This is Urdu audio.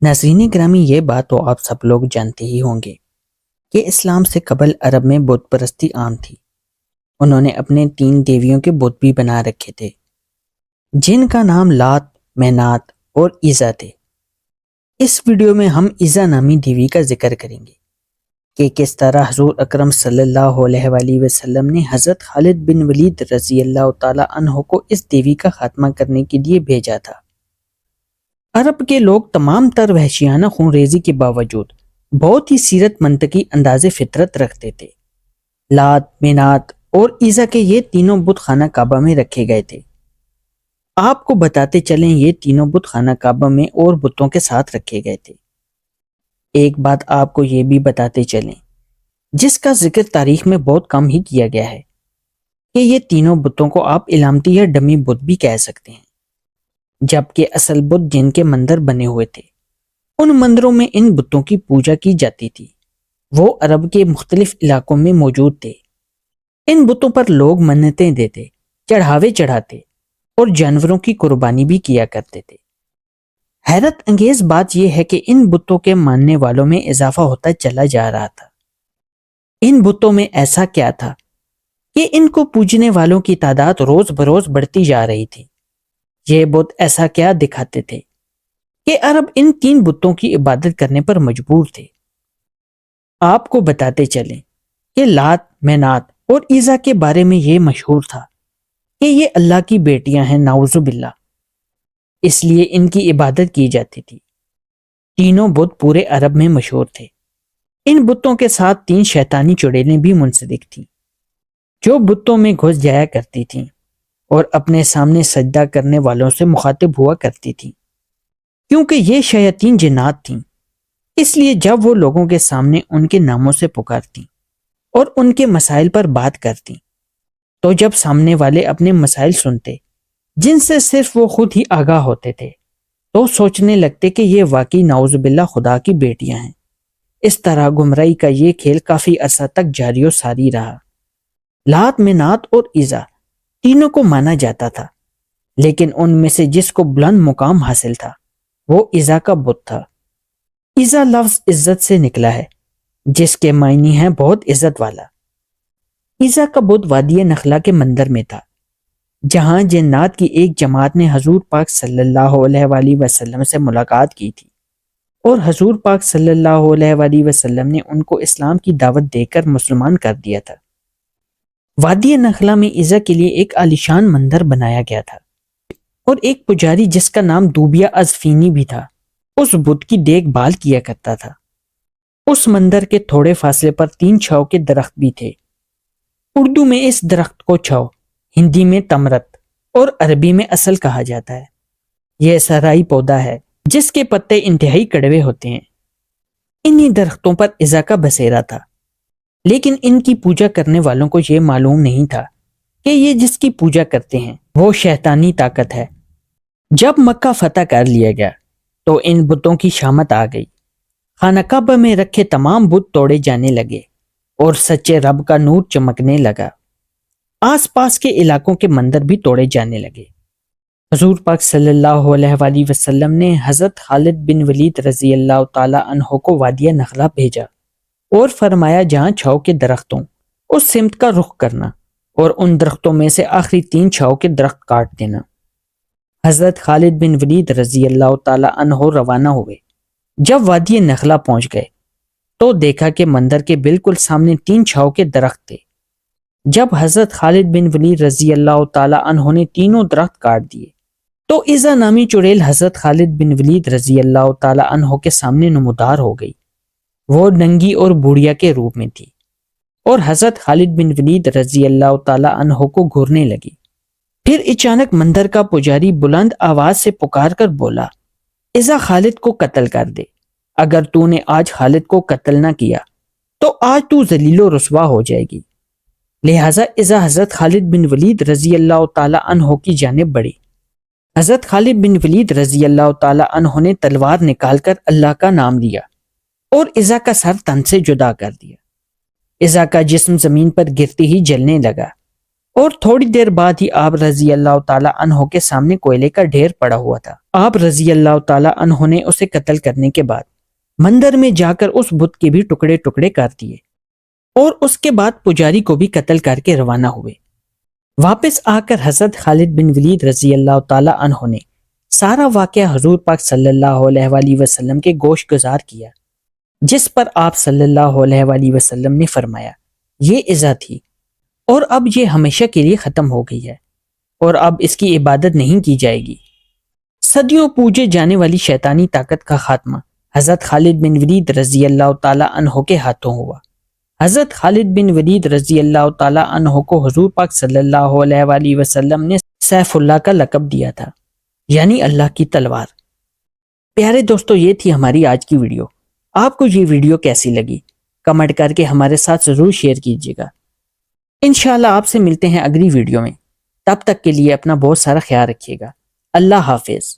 ناظرین گرامی، یہ بات تو آپ سب لوگ جانتے ہی ہوں گے کہ اسلام سے قبل عرب میں بت پرستی عام تھی۔ انہوں نے اپنے 3 دیویوں کے بت بھی بنا رکھے تھے جن کا نام لات، منات اور عزا تھے۔ اس ویڈیو میں ہم عزا نامی دیوی کا ذکر کریں گے کہ کس طرح حضور اکرم صلی اللہ علیہ وآلہ وسلم نے حضرت خالد بن ولید رضی اللہ تعالی عنہ کو اس دیوی کا خاتمہ کرنے کے لیے بھیجا تھا۔ عرب کے لوگ تمام تر وحشیانہ خون ریزی کے باوجود بہت ہی سیرت منطقی انداز فطرت رکھتے تھے۔ لات، منات اور عزا کے یہ تینوں بت خانہ کعبہ میں رکھے گئے تھے۔ آپ کو بتاتے چلیں، یہ تینوں بت خانہ کعبہ میں اور بتوں کے ساتھ رکھے گئے تھے۔ ایک بات آپ کو یہ بھی بتاتے چلیں جس کا ذکر تاریخ میں بہت کم ہی کیا گیا ہے کہ یہ تینوں بتوں کو آپ علامتی یا ڈمی بت بھی کہہ سکتے ہیں، جبکہ اصل بت جن کے مندر بنے ہوئے تھے ان مندروں میں ان بتوں کی پوجا کی جاتی تھی، وہ عرب کے مختلف علاقوں میں موجود تھے۔ ان بتوں پر لوگ منتیں دیتے، چڑھاوے چڑھاتے اور جانوروں کی قربانی بھی کیا کرتے تھے۔ حیرت انگیز بات یہ ہے کہ ان بتوں کے ماننے والوں میں اضافہ ہوتا چلا جا رہا تھا۔ ان بتوں میں ایسا کیا تھا کہ ان کو پوجنے والوں کی تعداد روز بروز بڑھتی جا رہی تھی؟ یہ بت ایسا کیا دکھاتے تھے کہ عرب ان 3 بتوں کی عبادت کرنے پر مجبور تھے؟ آپ کو بتاتے چلیں کہ لات، منات اور عزا کے بارے میں یہ مشہور تھا کہ یہ اللہ کی بیٹیاں ہیں، نعوذ باللہ، اس لیے ان کی عبادت کی جاتی تھی۔ تینوں بت پورے عرب میں مشہور تھے۔ ان بتوں کے ساتھ 3 شیطانی چڑیلیں بھی منسلک تھیں جو بتوں میں گھس جایا کرتی تھیں اور اپنے سامنے سجدہ کرنے والوں سے مخاطب ہوا کرتی تھیں۔ کیونکہ یہ شیاطین جنات تھیں، اس لیے جب وہ لوگوں کے سامنے ان کے ناموں سے پکارتیں اور ان کے مسائل پر بات کرتیں تو جب سامنے والے اپنے مسائل سنتے جن سے صرف وہ خود ہی آگاہ ہوتے تھے تو سوچنے لگتے کہ یہ واقعی نعوذ باللہ خدا کی بیٹیاں ہیں۔ اس طرح گمراہی کا یہ کھیل کافی عرصہ تک جاری و ساری رہا۔ لات، منات اور عزا تینوں کو مانا جاتا تھا، لیکن ان میں سے جس کو بلند مقام حاصل تھا وہ عزا کا بت تھا۔ عزا لفظ عزت سے نکلا ہے جس کے معنی ہیں بہت عزت والا۔ عزا کا بت وادی نخلا کے مندر میں تھا جہاں جنات کی ایک جماعت نے حضور پاک صلی اللہ علیہ وآلہ وسلم سے ملاقات کی تھی اور حضور پاک صلی اللہ علیہ وآلہ وسلم نے ان کو اسلام کی دعوت دے کر مسلمان کر دیا تھا۔ وادی نخلا میں عزا کے لیے ایک عالیشان مندر بنایا گیا تھا اور ایک پجاری جس کا نام دوبیہ ازفینی بھی تھا اس بت کی دیکھ بھال کیا کرتا تھا۔ اس مندر کے تھوڑے فاصلے پر 3 چھاؤ کے درخت بھی تھے۔ اردو میں اس درخت کو چھاؤ، ہندی میں تمرت اور عربی میں اصل کہا جاتا ہے۔ یہ صحرائی پودا ہے جس کے پتے انتہائی کڑوے ہوتے ہیں۔ انہی درختوں پر عزا کا بسیرا تھا، لیکن ان کی پوجا کرنے والوں کو یہ معلوم نہیں تھا کہ یہ جس کی پوجا کرتے ہیں وہ شیطانی طاقت ہے۔ جب مکہ فتح کر لیا گیا تو ان بتوں کی شامت آ گئی۔ خانہ کعبہ میں رکھے تمام بت توڑے جانے لگے اور سچے رب کا نور چمکنے لگا۔ آس پاس کے علاقوں کے مندر بھی توڑے جانے لگے۔ حضور پاک صلی اللہ علیہ وآلہ وسلم نے حضرت خالد بن ولید رضی اللہ تعالی عنہ کو وادی نخلا بھیجا اور فرمایا جہاں چھاؤ کے درختوں اس سمت کا رخ کرنا اور ان درختوں میں سے آخری 3 چھاؤ کے درخت کاٹ دینا۔ حضرت خالد بن ولید رضی اللہ تعالی عنہ روانہ ہوئے۔ جب وادی نخلا پہنچ گئے تو دیکھا کہ مندر کے بالکل سامنے 3 چھاؤ کے درخت تھے۔ جب حضرت خالد بن ولید رضی اللہ تعالی عنہ نے تینوں درخت کاٹ دیے تو عزا نامی چڑیل حضرت خالد بن ولید رضی اللہ تعالی عنہ کے سامنے نمودار ہو گئی۔ وہ ننگی اور بوڑھیا کے روپ میں تھی اور حضرت خالد بن ولید رضی اللہ تعالی عنہ کو گھورنے لگی۔ پھر اچانک مندر کا پجاری بلند آواز سے پکار کر بولا، عزا خالد کو قتل کر دے۔ اگر تو نے آج خالد کو قتل نہ کیا تو آج تو ذلیل و رسوا ہو جائے گی۔ لہٰذا عزا حضرت خالد بن ولید رضی اللہ تعالی عنہ کی جانب بڑھی۔ حضرت خالد بن ولید رضی اللہ تعالی عنہ نے تلوار نکال کر اللہ کا نام لیا اور عزا کا سر تن سے جدا کر دیا۔ عزا کا جسم زمین پر گرتے ہی جلنے لگا۔ اور تھوڑی دیر بعد ہی آپ رضی اللہ تعالیٰ عنہ کے سامنے کوئلے کا ڈھیر پڑا ہوا تھا۔ آپ رضی اللہ تعالیٰ عنہ نے اسے قتل کرنے کے بعد مندر میں جا کر اس بت کے بھی ٹکڑے ٹکڑے کر دیے اور اس کے بعد پجاری کو بھی قتل کر کے روانہ ہوئے۔ واپس آ کر حضرت خالد بن ولید رضی اللہ تعالیٰ عنہ نے سارا واقعہ حضور پاک صلی اللہ علیہ وآلہ وسلم کے گوش گزار کیا، جس پر آپ صلی اللہ علیہ وآلہ وسلم نے فرمایا یہ عزا تھی اور اب یہ ہمیشہ کے لیے ختم ہو گئی ہے اور اب اس کی عبادت نہیں کی جائے گی۔ صدیوں پوجے جانے والی شیطانی طاقت کا خاتمہ حضرت خالد بن ولید رضی اللہ تعالیٰ عنہ کے ہاتھوں ہوا۔ حضرت خالد بن ولید رضی اللہ تعالیٰ عنہ کو حضور پاک صلی اللہ علیہ وآلہ وسلم نے سیف اللہ کا لقب دیا تھا، یعنی اللہ کی تلوار۔ پیارے دوستو، یہ تھی ہماری آج کی ویڈیو۔ آپ کو یہ ویڈیو کیسی لگی کمنٹ کر کے ہمارے ساتھ ضرور شیئر کیجیے گا۔ انشاءاللہ آپ سے ملتے ہیں اگلی ویڈیو میں، تب تک کے لیے اپنا بہت سارا خیال رکھیے گا۔ اللہ حافظ۔